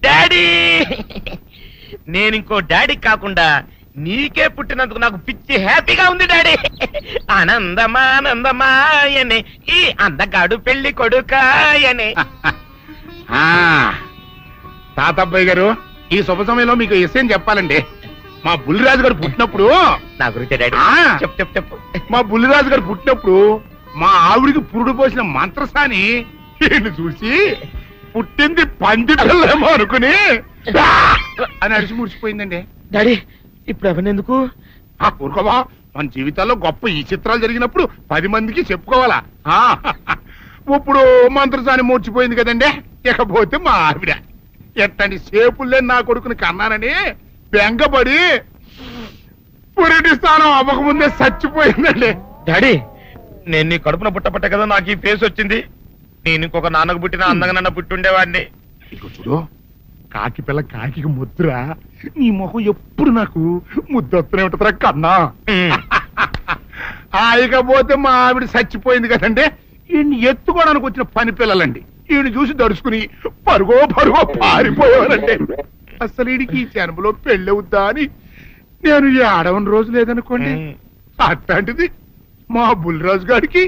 Daddy నేను ఇంకో daddy కాకుండా నీకే పుట్టినందుకు నాకు పిచ్చి హ్యాపీగా ఉంది డాడీ. ఆనందమానందమాయనే ఈ అందగాడు పెళ్లి కొడుకాయనే. తాతబ్బాయి గారు, ఈ శుభ సమయంలో మీకు విషయం చెప్పాలండి. మా బుల్లిరాజు గారు పుట్టినప్పుడు నా గురించి డాడీ చెప్పు చెప్పు చెప్పు. మా బుల్లిరాజు గారు పుట్టినప్పుడు మా ఆవిడికి పురుడు పోసిన మంత్రసాని ఈయన్ని చూసి పుట్టింది పంది పిల్లేమో అనుకుని అని అరిచి ముడిచిపోయిందండి. డాడీ ఇప్పుడు ఎవరినెందుకు? ఊరుకోవా, మన జీవితాల్లో గొప్ప ఈ చిత్రాలు జరిగినప్పుడు 10 మందికి చెప్పుకోవాలా. ఇప్పుడు మంత్రసాని మూర్చిపోయింది కదండి. ఇకపోతే మా ఆవిడ ఎట్టండి సేపుల్లే నా కొడుకుని కన్నానని బెంగపడి పురిటి స్థానం అవ్వకముందే చచ్చిపోయిందండి. డాడీ నేను నీ కడుపున పుట్టపట్ట కదా నాకు ఈ ఫేస్ వచ్చింది. నేను ఇంకొక నాన్నకు పుట్టిన అందంగా నన్ను పుట్టుండేవాడిని. ఇక చూడు, కాకి పిల్ల కాకి ముద్దురా, నీ మొహం ఎప్పుడు నాకు ముద్దొత్తనే ఉంటుందిరా కన్నా. ఇకపోతే మా ఆవిడ చచ్చిపోయింది కదండి. ఈయన్ని ఎత్తుకోవడానికి వచ్చిన పని పిల్లలండి ఈయన చూసి దడుచుకుని పరుగో పారిపోయేవారండి. అసలు ఈడికి ఈ జన్మలో పెళ్ళవుద్దా అని నేను ఈ ఆడవని రోజు లేదనుకోండి. అట్లాంటిది మా బుల్లిరాజు గారికి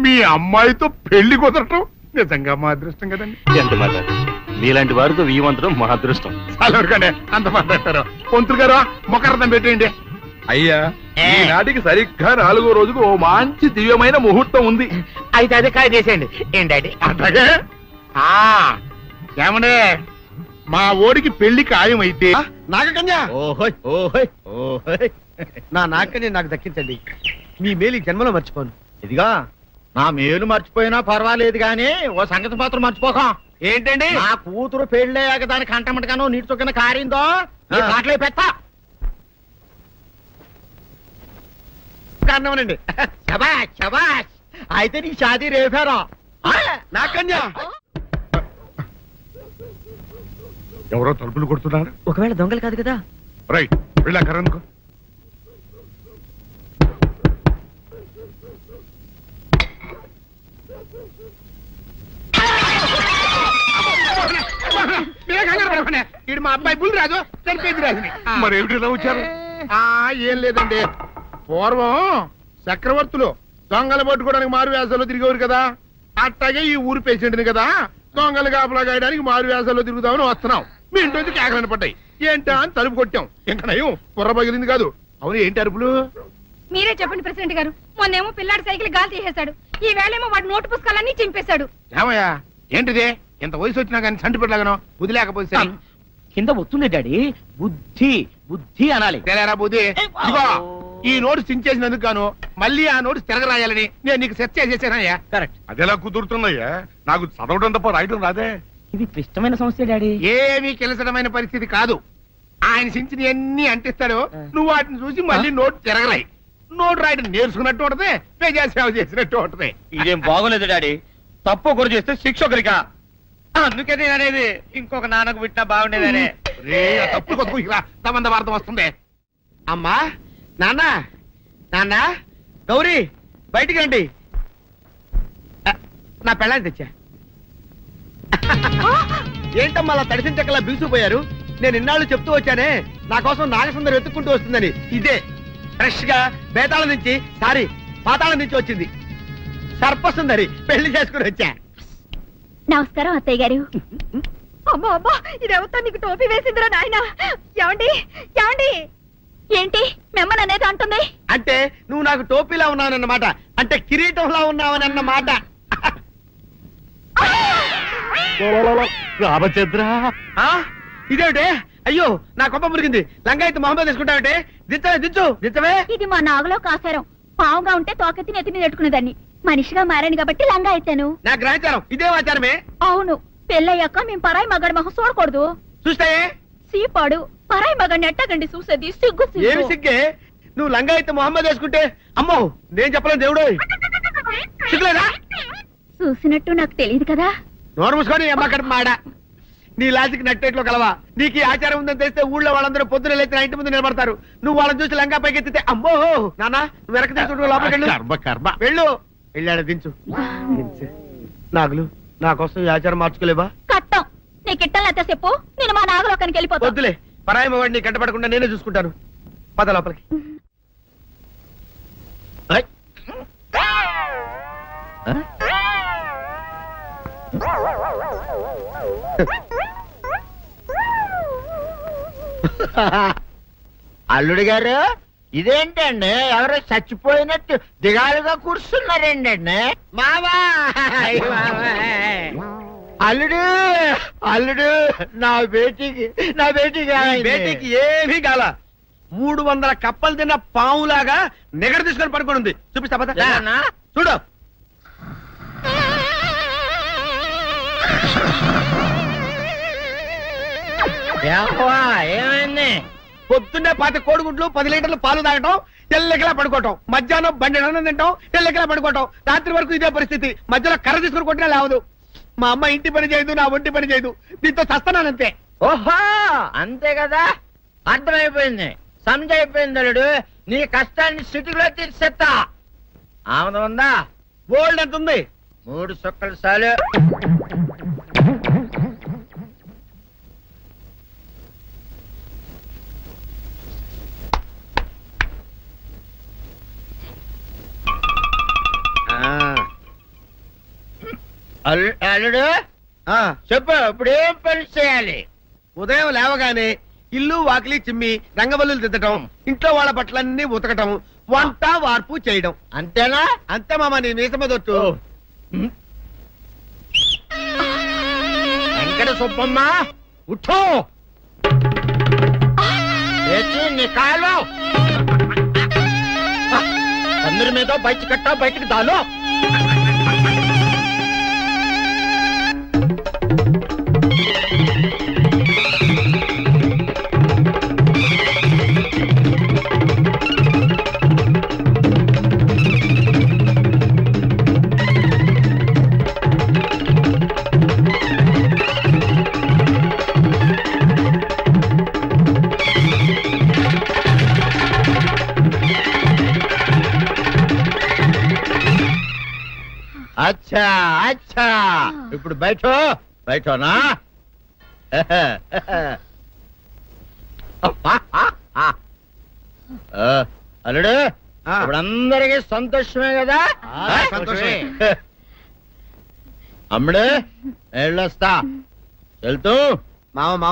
మీ అమ్మాయితో పెళ్లి కుదరటం నిజంగా మా అదృష్టం కదండి. ఎంత మాట, మీలాంటి వారితో వీయమంతరం మా అదృష్టం. చాలవరకండి అంత మాట్లాడతారు. పొంతులు గారు మొకరదం పెట్టేయండి. అయ్యా, ఈనాటికి సరిగ్గా 4వ రోజుకు ఓ మంచి దివ్యమైన ముహూర్తం ఉంది. అయితే అదే కాయ చేసేయండి. ఏం డాడీ? అట్లాగే ఏమండే, మా ఓడికి పెళ్లి ఖాయమైతే నాగకన్యా, ఓహోయ్ ఓహోయ్ ఓహోయ్, నా నాగకన్య నాకు దక్కించండి. మీ మేలు ఈ జన్మలో మర్చిపోను. ఇదిగా నా మేలు మర్చిపోయినా పర్వాలేదు గాని ఓ సంగతి మాత్రం మర్చిపోకం. ఏంటండి? నా కూతురు పెళ్ళయ్యాక దానికి కంటమటగానో నీటి చొక్కన కారిందో కాట్లే పెట్ట. కారణమనండి. శబాష్ శబాష్, అయితే నీ షాదీ రేపారా? నాగకన్యా, ఎవరో తలుపులు కొడుతున్నారు. ఒకవేళ దొంగలు కాదు కదా? రైట్, వెళ్ళాకరందుకు. ఈడు మా అబ్బాయి బుల్లిరాజు చనిపోయింది రాజుని. మరి ఏమిటి ఇలా వచ్చారు? ఏం లేదండి, పూర్వం చక్రవర్తులు దొంగలు పట్టుకోవడానికి మారు వేసాల్లో తిరిగేవారు కదా. అట్టాగే ఈ ఊరు పేషెంట్ని కదా దొంగలు కాపలా గాయడానికి మారు వేసాల్లో తిరుగుదామని వస్తున్నాం. మీ ఇంటి కేకలని పడ్డాయి. ఏంటా అని తలుపు కొట్టాం. ఇంకా నయం బుర్ర పగిలింది కాదు. అవును, ఏంటి అరుపులు? మీరే చెప్పండి ప్రెసిడెంట్ గారు. మొన్నేమో పిల్లాడి సైకిల్ గాలి తీసేశాడు, ఈ వేళేమో వాడి నోటు పుస్తకాలన్నీ చింపేశాడు. ఏమయ్యా, ఏంటిది? ఇంత వయసు వచ్చినా కానీ సంటి పెట్టలాగను వదిలేకపోతే కింద వస్తుంది డాడీ. బుద్ధి బుద్ధి అనాలి. తెలేరా బుద్ధి. ఇదిగో, ఈ నోటు చించేసినందుకు గాను మళ్ళీ ఆ నోటు తిరగరాయాలని నేను నీకు సెట్ చేసేసానయ్యా. కరెక్ట్. అదెలా కుదురుతున్నాయ్యా? నాకు చదవడం తప్ప రాయటం రాదే. ఇది క్లిష్టమైన సమస్య డాడీ. ఏమీ కిలసడమైన పరిస్థితి కాదు. ఆయన చించిన అన్ని అంటిస్తాడు, నువ్వు వాటిని చూసి మళ్ళీ నోటు తిరగరాయి. నోటు రాయడం నేర్చుకున్నట్టు ఉంటది, ప్రజా సేవ చేసినట్టు ఉంటది. ఇదేం బాగోలేదు డాడీ. తప్పు ఒకరు చేస్తే శిక్ష ఒకరికా? అందుకే నేను అనేది ఇంకొక నాన్నకు పుట్టినా బాగుండేదనే. తప్పు కొద్దు సంబంధ వార్త వస్తుంది. అమ్మా, నాన్న, నాన్న, గౌరీ బయటికి రండి. నా పెళ్ళాన్ని తెచ్చా. ఏంటమ్మా అలా తడిసిన చెక్కలా బిగుసిపోయారు? నేను ఇన్నాళ్ళు చెప్తూ వచ్చానే నా కోసం నాగసుందరం వెతుక్కుంటూ వస్తుందని. ఇదే ఫ్రెష్ గా బేతాళం నుంచి పాతాళం నుంచి వచ్చింది సర్పసుందరి. పెళ్లి చేసుకుని వచ్చా. నమస్కారం అత్తయ్య గారు. అమ్మా అమ్మా, ఇదేవతా నీకు టోపీ వేసిందిరా నాయన. ఏమండి ఏమండి? ఏంటి మిమ్మల్ని అనేది అంటుంది? అంటే నువ్వు నాకు టోపీలా ఉన్నావన్నమాట, అంటే కిరీటంలా ఉన్నావనన్నమాట. రామచంద్ర, ఇదేమిటే? అయ్యో, నా కొప్ప మురిగింది. లంగా అయితే మొహమ్మద్ తీసుకుంటావంటే? దించవే. ఇది మా నాగులో కాసారం. పావుగా ఉంటే తోకెత్తి నెత్తి మీద పెట్టుకునేదాన్ని. మనిషిగా మారాను కాబట్టి లంగా ఎత్తాను. నా గ్రహచారం ఇదే ఆచారమే. అవును, పెళ్ళయ్యాక మేము పరాయి మగాడి మొహం చూడకూడదు. చూస్తాయే సీపాడు పరాయి మగాడిని ఎట్టగండి చూసేది. సిగ్గు ఏమి సిగ్గే? నువ్వు లంగా అయితే మొహమ్మద్ వేసుకుంటే అమ్మో నేను చెప్పలేను దేవుడు. సిగ్గులేదా? చూసినట్టు నాకు తెలియదు కదా. నోరు మూసుకొని అమ్మ కడుపు మాడ. నీ లాజిక్ నట్టేట్లో కలవా? నీకు ఈ ఆచారం ఉందని తెలిస్తే ఊళ్ళో వాళ్ళందరూ పొద్దున లేచి నా ఇంటి ముందు నిలబడతారు. నువ్వు వాళ్ళని చూసి లంగా పైకి ఎత్తితే అమ్మో నాన్న నువ్వు వెనక తీసుకుంటూ లోపలికి వెళ్ళు. వెళ్ళాడు దించు. నాగులు, నా కోసం ఈ ఆచారం మార్చుకోలేవా? కట్టం నీకు ఇట్టలేత చెప్పు. నేను చూసుకోవడానికి వెళ్ళిపోతాం. వద్దులే, పరాయి వాడిని కంటపడకుండా నేనే చూసుకుంటాను. పద లోపలికి. ఐ. ఆ? అల్లుడు గారు, ఇదేంటండి ఎవరో చచ్చిపోయినట్టు దిగాలుగా కూర్చున్నారేంటండి? మావా అల్లుడు, అల్లుడు, నా బేటీకి బేటీకి ఏమీ కాల. 300 కప్పలు తిన్న పావులాగా నిగడ తీసుకొని పడుకొని ఉంది. చూపిస్తా పద. ఏమన్నా? చూడు. ఏమైంది? పొద్దున్నే 10 కోడిగుడ్లు 10 లీటర్లు పాలు తాగటం, తెల్లకిలా పడుకోవటం, మధ్యాహ్నం బండి అన్నం తింటాం, తెల్లకిలా పడుకోవటం, రాత్రి వరకు ఇదే పరిస్థితి. మధ్యలో కర్ర తీసుకుని కొట్టినా లేవదు. మా అమ్మ ఇంటి పని చేయదు, నా ఒంటి పని చేయదు. దీంతో చస్తున్నానంతే. ఓహో, అంతే కదా, అర్థమైపోయింది, సమజైపోయింది. అల్లుడు, నీ కష్టాన్ని సిటీలో తీర్చేస్తా. ఆమె ఉందా? గోల్డ్ ఎంత ఉంది? 3 సుక్కలు చాలు. అల్లుడు, ఆ, చెప్పు, ఇప్పుడు ఏం పని చేయాలి? ఉదయం లేవగానే ఇల్లు వాకిలి చిమ్మి రంగవల్లులు దిద్దటం, ఇంట్లో వాళ్ళ బట్టలన్నీ ఉతకటం, వంట వార్పు చేయడం. అంతేనా? అంతే మామ, నీ మీసమదొట్టు. వెంకట సుబ్బమ్మ, ఉఠో, లేచి నీ కాలు అందరి మీద బయట కట్టా, బయటకు దాలో. అచ్చా అచ్చా, ఇప్పుడు బయటనా? అల్లుడు, ఆ. ఇప్పుడు అందరికి సంతోషమే కదా? సంతోషమే. అమ్ముడు, వెళ్ళొస్తా. వెళ్తూ మామ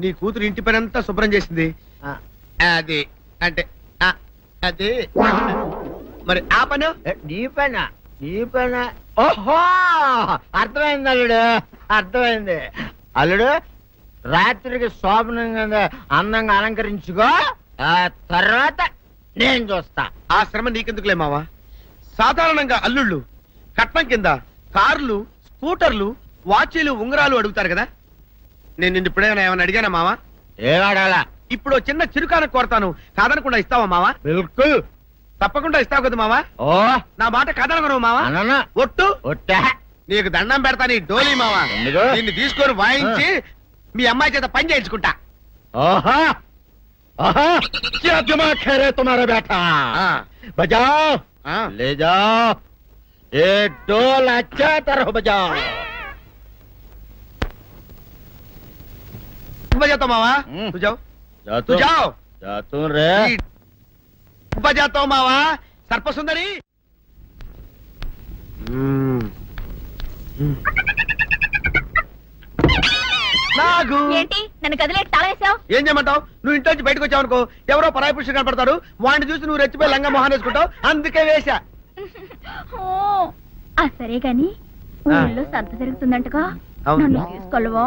నీ కూతురు ఇంటి పని అంతా శుభ్రం చేసింది. అది అంటే అది మరి ఆ పను నీ పైన ఓహో, అర్థమైంది అల్లుడు, అర్థమైంది. అల్లుడు, రాత్రికి శోభనంగా అందంగా అలంకరించుకో, ఆ తర్వాత నేను చూస్తా. ఆ శ్రమ నీకెందుకులే మావా. సాధారణంగా అల్లుళ్ళు కట్నం కింద కార్లు, స్కూటర్లు, వాచీలు, ఉంగరాలు అడుగుతారు కదా. నేను నిన్ను ఇప్పుడేమైనా ఏమైనా అడిగానా మావా? ఏడాడాలా? ఇప్పుడు ఓ చిన్న చిరుకాను కోరతాను, కాదనకుండా ఇస్తావా మావా? బిల్కుల్ తప్పకుండా ఇస్తావు కదా మావా? ఓ, నా మాట కాదనగను మావా. అననా? ఒట్టు ఒట్టా? నీకు దండం పెడతా నీ డోలీ మావా. ఎందుకు? నిన్ను తీసుకొని వాయించి మీ అమ్మాయి చేత పని చేయించుకుంటా. ओहा, ओहा, क्या दिमाग है रे तुम्हारा बेटा? बजाओ, ले जाओ, एक डोल अच्छा तरह बजाओ. बजाता मावा, तू जाओ, तू जाओ. जातू रे. बजाता हूँ मावा, सर्प सुंदरी. నాగు ఏంటి నన్ను కదిలేట్ తాళేసావు? ఏం చేయమంటావు? నువ్వు ఇంటి నుంచి బయటకు వచ్చావు అనుకో, ఎవరో పరాయి పురుషుడు కనపడతాడు, వాడిని చూసి నువ్వు రెచ్చిపోయి లంగా మొహాన్ వేసుకుంటావు, అందుకే వేశా. సరే గాని ఊళ్ళో సంత జరుగుతుందంటగా, నన్ను తీసుకెళ్ళవా?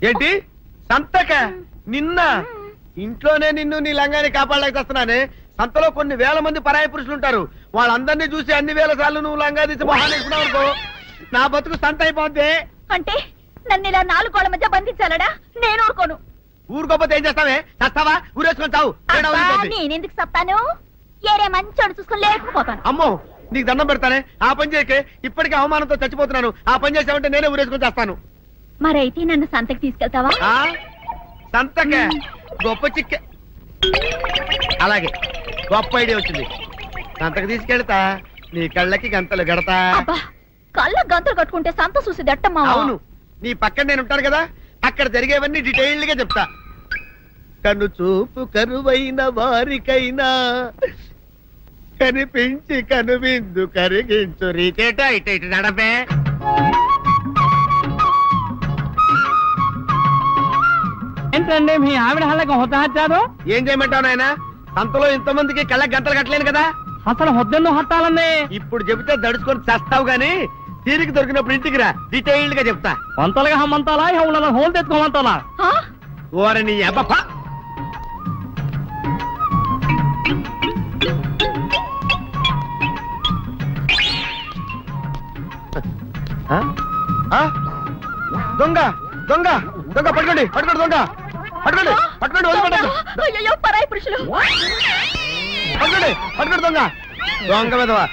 ఏంటి సంతక? నిన్న ఇంట్లోనే నిన్ను నీ లంగాన్ని కాపాడలేక వస్తున్నానే. సంతలో కొన్ని వేల మంది పరాయి పురుషులు ఉంటారు, వాళ్ళందరినీ చూసి అన్ని వేల సార్లు నువ్వు లంగా తీసి మొహాన్ వేసుకున్నావు అనుకో, నా బతుకు సంత అయిపోద్ది. అంటే నన్ను ఇలా 4 గోళ్ల మధ్య బంధించాలడా? నేను ఊరుకోను. ఊరుకోపోతే ఏం చేస్తావే? చస్తావా? ఊరేసుకొని చావు. నేనెందుకు చెప్తాను? ఏరే మంచోడు చూసుకుని లేకపోతాను. అమ్మో, నీకు దండం పెడతానే, ఆ పని చేయకే. ఇప్పటికే అవమానంతో చచ్చిపోతున్నాను, ఆ పని చేసావంటే నేనే ఊరేసుకొని చేస్తాను. మరైతే నన్ను సంతకి తీసుకెళ్తావా? సంతకే గొప్ప చిక్కే. అలాగే, గొప్ప ఐడియా వచ్చింది. సంతకు తీసుకెళ్తా, నీ కళ్ళకి గంతలు గడతా. అబ్బా, కళ్ళ గంతలు కట్టుకుంటే సంత చూసి దట్టమ్మా. అవును, నీ పక్కన నేను ఉంటాను కదా, అక్కడ జరిగేవన్నీ డీటెయిల్డ్ గా చెప్తా. కను చూపు కరువైన వారికైనా కనిపించి కనువిందు కరిగించు రీచేట ఇట ఇటు నడపే. ఏంటండి మీ ఆవిడ హల్లకి హొత్తహత్యాదు ఏం చేయమంటావు నాయన? సంతలో ఇంతమందికి కళ్ళకి గంటలు కట్టలేను కదా. అసలు హొద్దెందు హత్తాలండి ఇప్పుడు చెబితే దడుచుకొని చస్తావు గాని తీరిక దొరికినప్పుడు ఇంటికి రా, డీటెయిల్డ్ గా చెప్తా. వంతలుగా హమ్మంతాలా ఇక హోల్ తెచ్చుకోమంతాలా ఆ? ఓరని అబ్బప్ప. ఆ? ఆ? దొంగ దొంగ దొంగ పట్టుకోండి పట్టుకోండి దొంగ పట్టుకోండి పట్టుకోండి వదిలిపెట్టండి. అయ్యయ్యో, పరాయి పురుషులు. పట్టుకోండి పట్టుకోండి దొంగ దొంగ విధవా.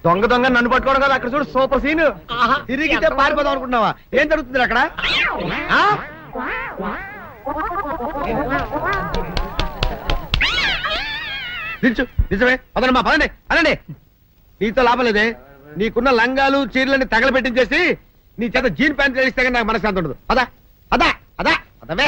దొంగ దొంగ నన్ను పట్టుకోవడం కదా. అక్కడ చూడు సూపర్ సీన్. తిరిగితే పారిపోదాం అనుకుంటున్నావా? ఏం జరుగుతుంది అక్కడ? ఆ? దించు నిజమే. పదండి పదండి అనండి. నీతో లాభం లేదే. నీకున్న లంగాలు చీరలని తగలబెట్టించేసి నీ చేత జీన్ ప్యాంట్ వేస్తే కానీ నాకు మనశ్శాంతి ఉండదు. అదా అదా అదా అదవే.